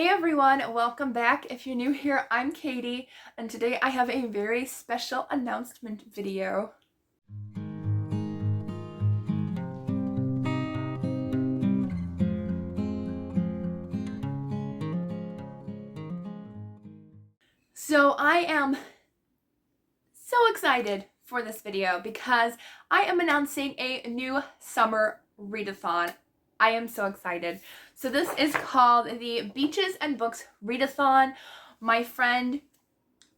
Hey everyone, welcome back. If you're new here, I'm Katie, and today I have a very special announcement video. So I am so excited for this video because I am announcing a new summer readathon. I am so excited. So this is called the Beaches and Books Readathon. My friend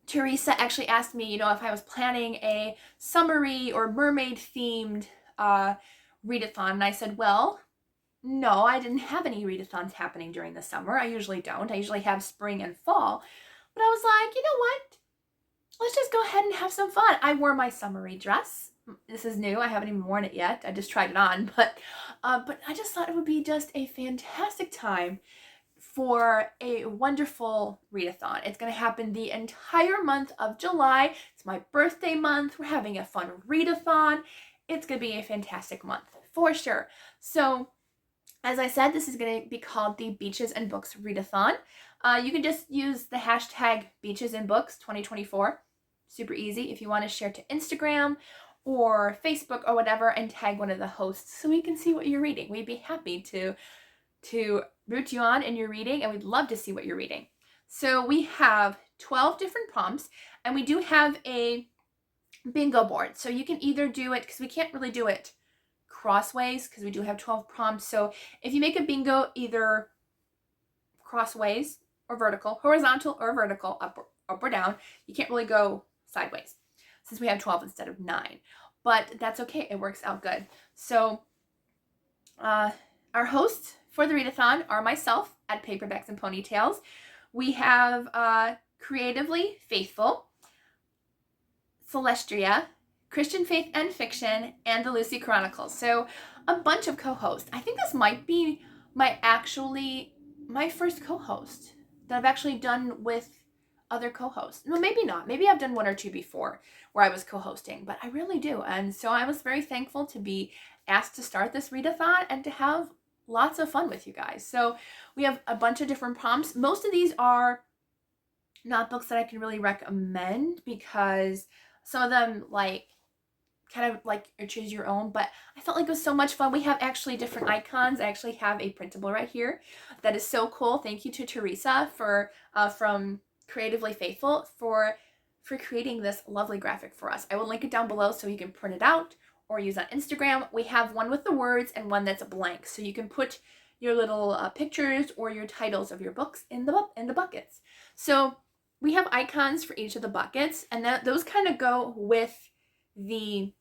Teresa actually asked me, if I was planning a summery or mermaid themed readathon, and I said, well, no, I didn't have any readathons happening during the summer. I usually don't. I usually have spring and fall. But I was like, you know what? Let's just go ahead and have some fun. I wore my summery dress. This is new. I haven't even worn it yet. I just tried it on, but I just thought it would be just a fantastic time for a wonderful readathon. It's going to happen the entire month of July. It's my birthday month. We're having a fun readathon. It's going to be a fantastic month for sure. So, as I said, this is going to be called the Beaches and Books Readathon. You can just use the hashtag Beaches and Books 2024. Super easy. If you want to share to Instagram or Facebook or whatever and tag one of the hosts so we can see what you're reading. We'd be happy to root you on in your reading, and we'd love to see what you're reading. So we have 12 different prompts, and we do have a bingo board. So you can either do it, because we can't really do it crossways because we do have 12 prompts. So if you make a bingo either crossways or vertical, horizontal or vertical, up or down, you can't really go sideways since we have 12 instead of 9. But that's okay. It works out good. So our hosts for the readathon are myself at Paperbacks and Ponytails. We have Creatively Faithful, Celestria, Christian Faith and Fiction, and the Lucy Chronicles. So a bunch of co-hosts. I think this might be my first co-host that I've actually done with other co-hosts. No, maybe not. Maybe I've done one or two before where I was co-hosting, but I really do. And so I was very thankful to be asked to start this readathon and to have lots of fun with you guys. So we have a bunch of different prompts. Most of these are not books that I can really recommend because some of them kind of like choose your own, but I felt like it was so much fun. We have actually different icons. I actually have a printable right here that is so cool. Thank you to Teresa from Creatively Faithful for creating this lovely graphic for us. I will link it down below so you can print it out or use on Instagram. We have one with the words and one that's blank, so you can put your little pictures or your titles of your books in the buckets. So we have icons for each of the buckets, and those kind of go with the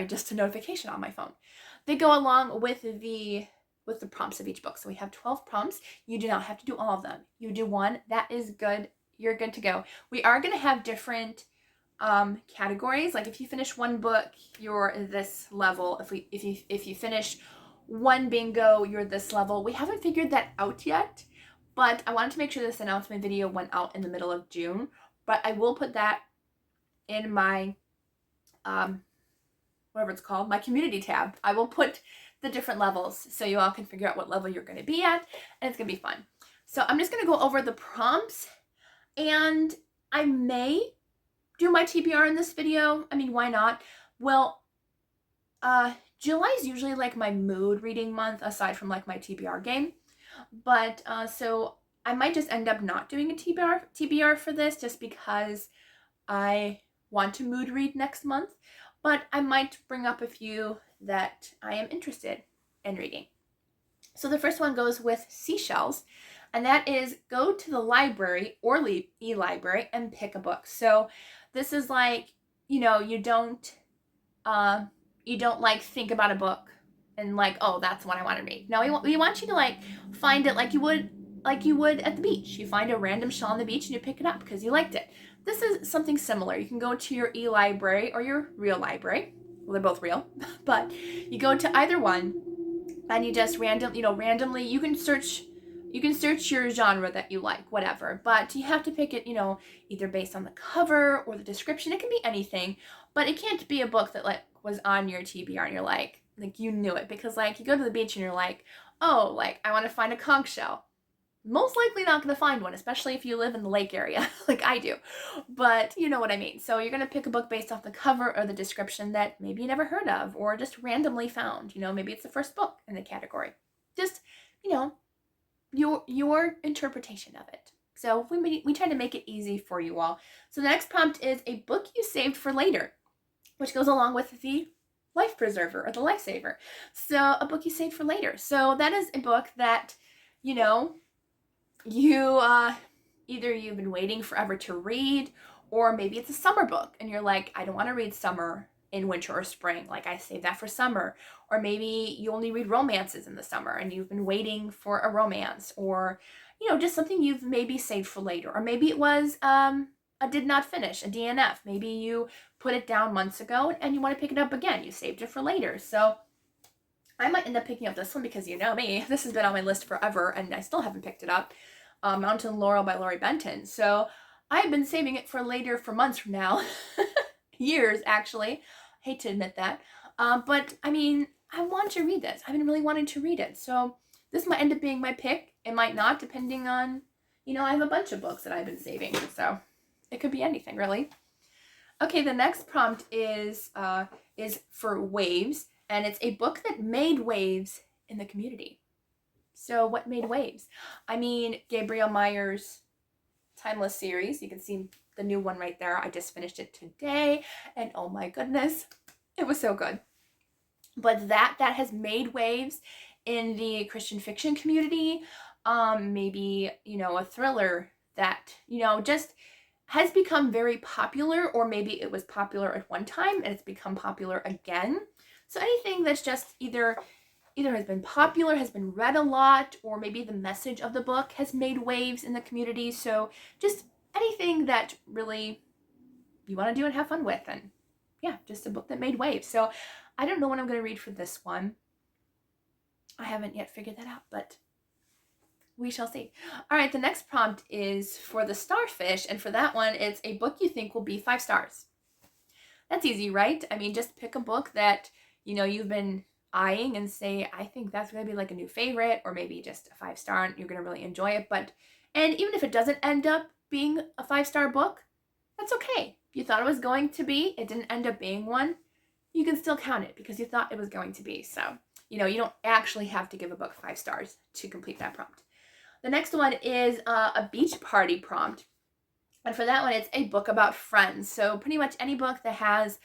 just a notification on my phone. They go along with the prompts of each book. So we have 12 prompts. You do not have to do all of them. You do one. That is good. You're good to go. We are going to have different categories. Like if you finish one book, you're this level. If you finish one bingo, you're this level. We haven't figured that out yet, but I wanted to make sure this announcement video went out in the middle of June. But I will put that in my whatever it's called, my community tab. I will put the different levels so you all can figure out what level you're going to be at, and it's going to be fun. So I'm just going to go over the prompts, and I may do my TBR in this video. I mean, why not? Well, July is usually like my mood reading month aside from like my TBR game, but so I might just end up not doing a TBR for this just because I want to mood read next month, but I might bring up a few that I am interested in reading. So the first one goes with Seashells, and that is go to the library or e-library and pick a book. So this is like, you don't like think about a book and like, oh, that's what I want to read. No, we want you to like find it like you would at the beach. You find a random shell on the beach and you pick it up because you liked it. This is something similar. You can go to your e-library or your real library. Well, they're both real, but you go to either one and you just randomly, you can search your genre that you like, whatever, but you have to pick it, either based on the cover or the description. It can be anything, but it can't be a book that like was on your TBR and you're like you knew it, because like you go to the beach and you're like, oh, like I want to find a conch shell. most likely not going to find one, especially if you live in the lake area like I do. But you know what I mean. So you're going to pick a book based off the cover or the description that maybe you never heard of or just randomly found. You know, maybe it's the first book in the category. Just, you know, your interpretation of it. So we try to make it easy for you all. So the next prompt is a book you saved for later, which goes along with the life preserver or the lifesaver. So a book you saved for later. So that is a book that, you know, you either you've been waiting forever to read, or maybe it's a summer book and you're like, I don't want to read summer in winter or spring, like I saved that for summer. Or maybe you only read romances in the summer and you've been waiting for a romance, or you know, just something you've maybe saved for later. Or maybe it was a did not finish, a DNF. Maybe you put it down months ago and you want to pick it up again. You saved it for later. So I might end up picking up this one because you know me, this has been on my list forever and I still haven't picked it up. Mountain Laurel by Laurie Benton. So I've been saving it for later for months from now. Years, actually. I hate to admit that. But I mean, I want to read this. I've been really wanting to read it. So this might end up being my pick. It might not, depending on, you know, I have a bunch of books that I've been saving. So it could be anything, really. Okay, the next prompt is for waves. And it's a book that made waves in the community. So what made waves? I mean, Gabriel Meyer's Timeless series. You can see the new one right there. I just finished it today, and oh my goodness, it was so good. But that has made waves in the Christian fiction community. Maybe, you know, a thriller that, you know, just has become very popular, or maybe it was popular at one time and it's become popular again. So anything that's just either has been popular, has been read a lot, or maybe the message of the book has made waves in the community. So just anything that really you want to do and have fun with. And yeah, just a book that made waves. So I don't know what I'm going to read for this one. I haven't yet figured that out, but we shall see. All right, the next prompt is for the starfish. And for that one, it's a book you think will be 5 stars. That's easy, right? I mean, just pick a book that, you know, you've been eyeing and say, I think that's going to be like a new favorite, or maybe just a 5-star and you're going to really enjoy it. And even if it doesn't end up being a 5-star book, that's okay. You thought it was going to be, it didn't end up being one, you can still count it because you thought it was going to be. So, you know, you don't actually have to give a book 5 stars to complete that prompt. The next one is a beach party prompt. And for that one, it's a book about friends. So pretty much any book that has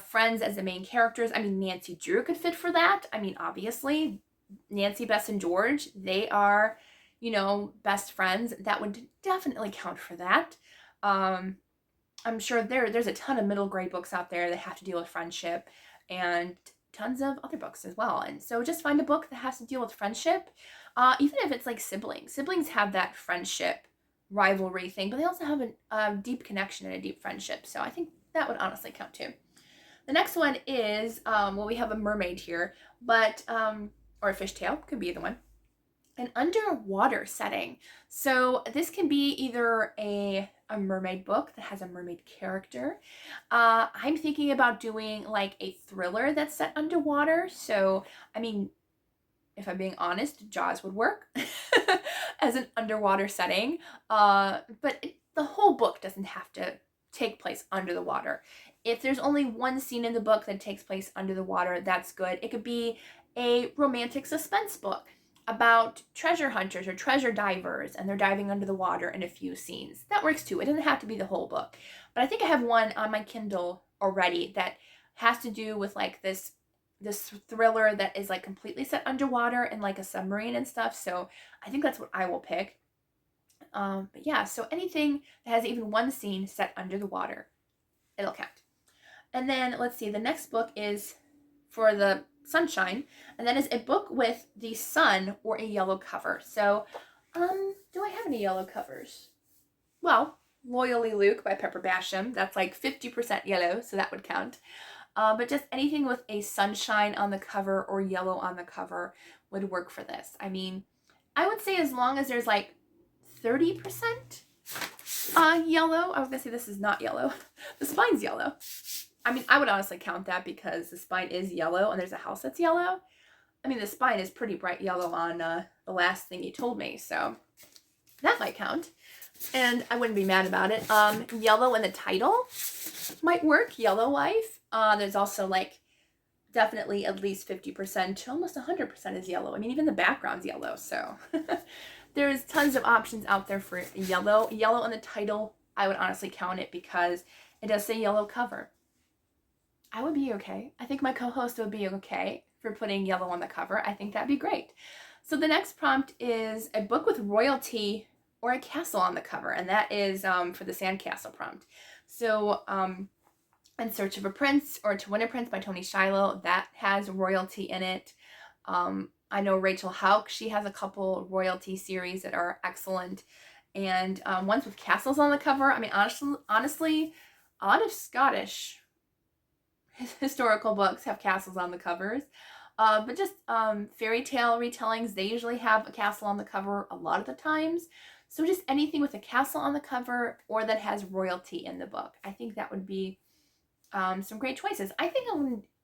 friends as the main characters. I mean, Nancy Drew could fit for that. I mean, obviously, Nancy, Bess, and George, they are, you know, best friends. That would definitely count for that. I'm sure there's a ton of middle grade books out there that have to deal with friendship, and tons of other books as well. And so just find a book that has to deal with friendship, even if it's like siblings. Siblings have that friendship rivalry thing, but they also have a deep connection and a deep friendship. So I think that would honestly count too. The next one is, well, we have a mermaid here, but, or a fishtail, could be either one. An underwater setting. So this can be either a mermaid book that has a mermaid character. I'm thinking about doing like a thriller that's set underwater. So, I mean, if I'm being honest, Jaws would work as an underwater setting. But the whole book doesn't have to take place under the water. If there's only one scene in the book that takes place under the water, that's good. It could be a romantic suspense book about treasure hunters or treasure divers, and they're diving under the water in a few scenes. That works too. It doesn't have to be the whole book. But I think I have one on my Kindle already that has to do with like this thriller that is like completely set underwater and like a submarine and stuff. So I think that's what I will pick. But yeah, so anything that has even one scene set under the water, it'll count. And then let's see, the next book is for the sunshine, and that is a book with the sun or a yellow cover. So, do I have any yellow covers? Well, Loyally Luke by Paperbacks. That's like 50% yellow, so that would count. But just anything with a sunshine on the cover or yellow on the cover would work for this. I mean, I would say as long as there's like 30% yellow. I was gonna say this is not yellow. The spine's yellow. I mean, I would honestly count that because the spine is yellow and there's a house that's yellow. I mean, the spine is pretty bright yellow on the last thing you told me. So that might count. And I wouldn't be mad about it. Yellow in the title might work. Yellow wife. There's also like definitely at least 50%, almost 100% is yellow. I mean, even the background's yellow. So there's tons of options out there for yellow. Yellow in the title, I would honestly count it because it does say yellow cover. I would be okay. I think my co-host would be okay for putting yellow on the cover. I think that'd be great. So the next prompt is a book with royalty or a castle on the cover, and that is for the sandcastle prompt. So In Search of a Prince or To Win a Prince by Tony Shiloh, that has royalty in it. I know Rachel Hauck, she has a couple royalty series that are excellent, and ones with castles on the cover. I mean, honestly, a lot of Scottish historical books have castles on the covers. But just fairy tale retellings, they usually have a castle on the cover a lot of the times. So just anything with a castle on the cover or that has royalty in the book. I think that would be some great choices. I think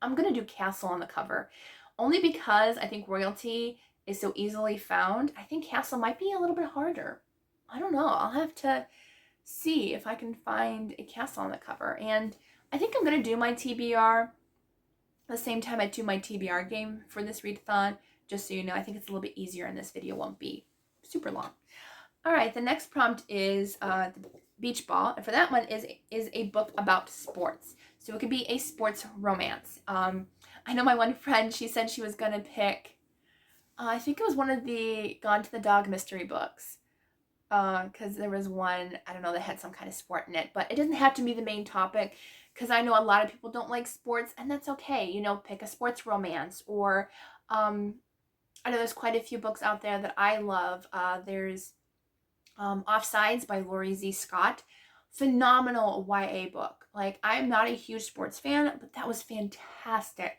I'm going to do castle on the cover. Only because I think royalty is so easily found. I think castle might be a little bit harder. I don't know. I'll have to see if I can find a castle on the cover. And I think I'm going to do my TBR the same time I do my TBR game for this readathon, just so you know. I think it's a little bit easier and this video won't be super long. All right, the next prompt is the beach ball, and for that one is a book about sports. So it could be a sports romance. I know my one friend, she said she was going to pick, I think it was one of the Gone to the Dog mystery books, because there was one, I don't know, that had some kind of sport in it, but it doesn't have to be the main topic, because I know a lot of people don't like sports, and that's okay. You know, pick a sports romance, or I know there's quite a few books out there that I love. There's Offsides by Laurie Z. Scott. Phenomenal YA book. Like, I'm not a huge sports fan, but that was fantastic.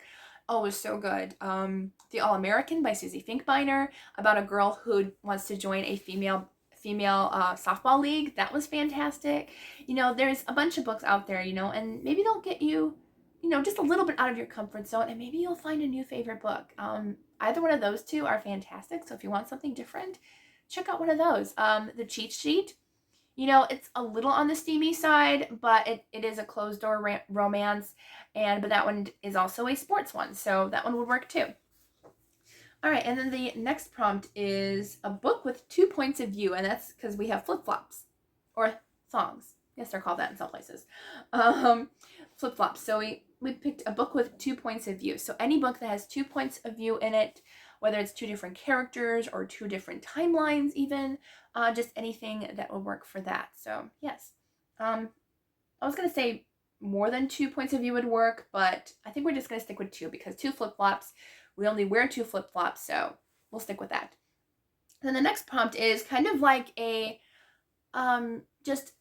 Oh, it was so good. The All-American by Susie Finkbeiner, about a girl who wants to join a female softball league. That was fantastic. You know, there's a bunch of books out there, you know, and maybe they'll get you, you know, just a little bit out of your comfort zone, and maybe you'll find a new favorite book. Either one of those two are fantastic. So if you want something different, check out one of those. The Cheat Sheet, you know, it's a little on the steamy side, but it is a closed door romance, but that one is also a sports one, so that one would work too. All right, and then the next prompt is a book with 2 points of view, and that's because we have flip-flops, or thongs. Yes, they're called that in some places. Flip-flops. So we picked a book with 2 points of view. So any book that has 2 points of view in it, whether it's 2 different characters or 2 different timelines even, just anything that will work for that. So yes, I was going to say more than 2 points of view would work, but I think we're just going to stick with 2 because 2 flip-flops, we only wear 2 flip-flops, so we'll stick with that. Then the next prompt is kind of like a, just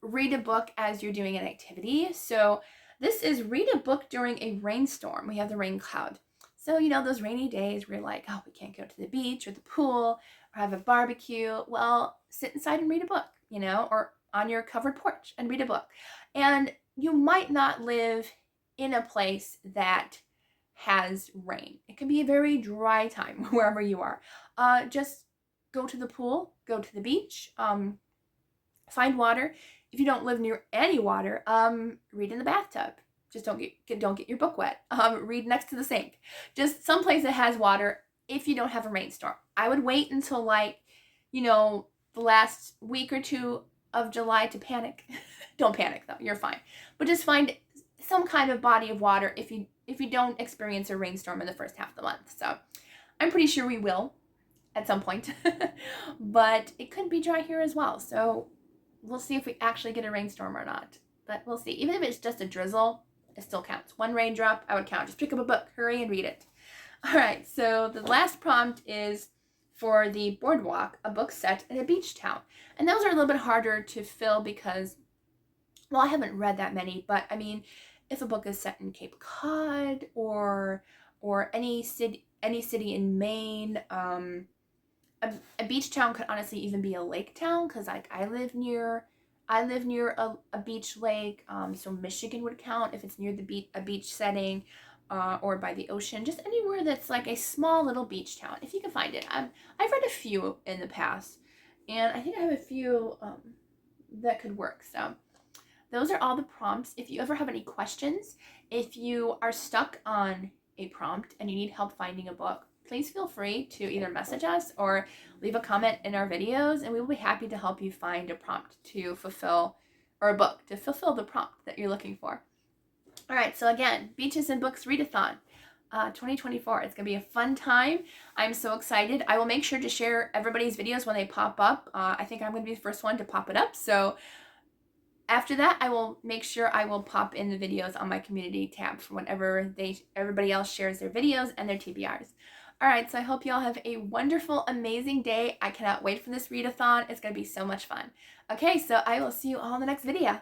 read a book as you're doing an activity. So this is read a book during a rainstorm. We have the rain cloud. So, you know, those rainy days where you're like, oh, we can't go to the beach or the pool or have a barbecue. Well, sit inside and read a book, you know, or on your covered porch and read a book. And you might not live in a place that has rain. It can be a very dry time wherever you are. Just go to the pool, go to the beach, find water. If you don't live near any water, read in the bathtub. Just don't get your book wet. Read next to the sink. Just someplace that has water if you don't have a rainstorm. I would wait until, like, you know, the last week or 2 of July to panic. Don't panic though, you're fine. But just find some kind of body of water if you don't experience a rainstorm in the first half of the month. So I'm pretty sure we will at some point. But it could be dry here as well. So we'll see if we actually get a rainstorm or not. But we'll see. Even if it's just a drizzle, it still counts. 1 raindrop, I would count. Just pick up a book, hurry and read it. All right, so the last prompt is for the boardwalk, a book set in a beach town. And those are a little bit harder to fill because, well, I haven't read that many, but I mean, if a book is set in Cape Cod or any city in Maine, a beach town could honestly even be a lake town, because like I live near a beach lake, so Michigan would count if it's near a beach setting. or by the ocean, just anywhere that's like a small little beach town, if you can find it. I've read a few in the past, and I think I have a few that could work. So those are all the prompts. If you ever have any questions, if you are stuck on a prompt and you need help finding a book, please feel free to either message us or leave a comment in our videos, and we will be happy to help you find a prompt to fulfill, or a book to fulfill the prompt that you're looking for. All right, so again, Beaches and Books Readathon 2024. It's going to be a fun time. I'm so excited. I will make sure to share everybody's videos when they pop up. I think I'm going to be the first one to pop it up. So after that, I will make sure I will pop in the videos on my community tab for whenever everybody else shares their videos and their TBRs. All right, so I hope you all have a wonderful, amazing day. I cannot wait for this readathon. It's going to be so much fun. Okay, so I will see you all in the next video.